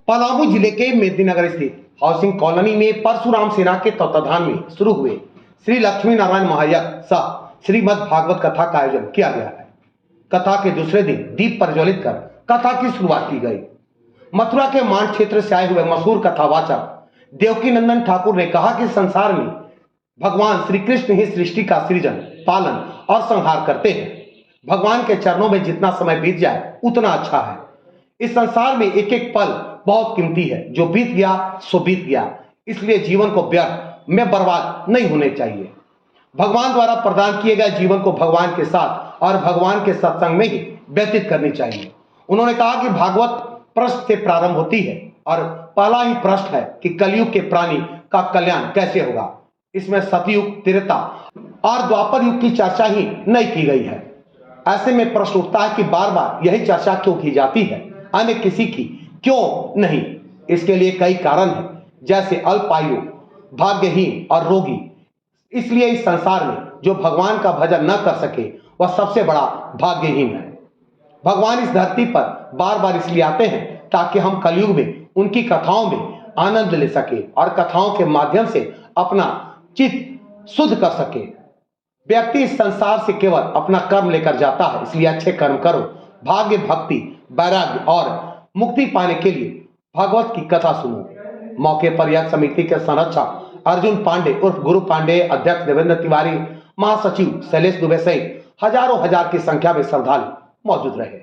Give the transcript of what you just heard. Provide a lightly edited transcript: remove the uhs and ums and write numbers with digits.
पलामू जिले के मेदिनीनगर स्थित हाउसिंग कॉलोनी में परशुराम सेना के तत्वाधान में शुरू हुए श्री लक्ष्मी नारायण महायज्ञ सह श्रीमद् भागवत कथा का आयोजन किया गया है। कथा के दूसरे दिन दीप प्रज्वलित कर कथा की शुरुआत की गई। मथुरा के मान क्षेत्र से आए हुए मशहूर कथावाचक देवकी नंदन ठाकुर ने कहा कि संसार में भगवान श्री कृष्ण ही सृष्टि का सृजन, पालन और संहार करते हैं। भगवान के चरणों में जितना समय बीत जाए उतना अच्छा है। इस संसार में एक एक पल बहुत कीमती है, जो बीत गया सो बीत गया, इसलिए जीवन को व्यर्थ में बर्बाद नहीं होने चाहिए। भगवान द्वारा प्रदान किए गए जीवन को भगवान के साथ और भगवान के सत्संग में ही व्यतीत करनी चाहिए। उन्होंने कहा कि भागवत प्रश्न से प्रारंभ होती है और पहला ही प्रश्न है कि कलयुग के प्राणी का कल्याण कैसे होगा। इसमें सतयुग, त्रेता और द्वापर युग की चर्चा ही नहीं की गई है। ऐसे में प्रश्न उठता है कि बार बार यही चर्चा क्यों की जाती है, अन्य किसी की क्यों नहीं। इसके लिए कई कारण हैं, जैसे अल्पायु, भाग्यहीन और रोगी। इसलिए इस संसार में जो भगवान का भजन न कर सके वह सबसे बड़ा भाग्यहीन है। भगवान इस धरती पर बार बार इसलिए आते हैं ताकि हम कलयुग में उनकी कथाओं में आनंद ले सके और कथाओं के माध्यम से अपना चित्त शुद्ध कर सके। व्यक्ति इस संसार से केवल अपना कर्म लेकर जाता है, इसलिए अच्छे कर्म करो। भाग्य, भक्ति, वैराग्य और मुक्ति पाने के लिए भागवत की कथा सुनो। मौके पर यज्ञ समिति के संरक्षक अर्जुन पांडे उर्फ गुरु पांडे, अध्यक्ष देवेंद्र तिवारी, महासचिव शैलेश दुबे सहित हजारों हजार की संख्या में श्रद्धालु मौजूद रहे।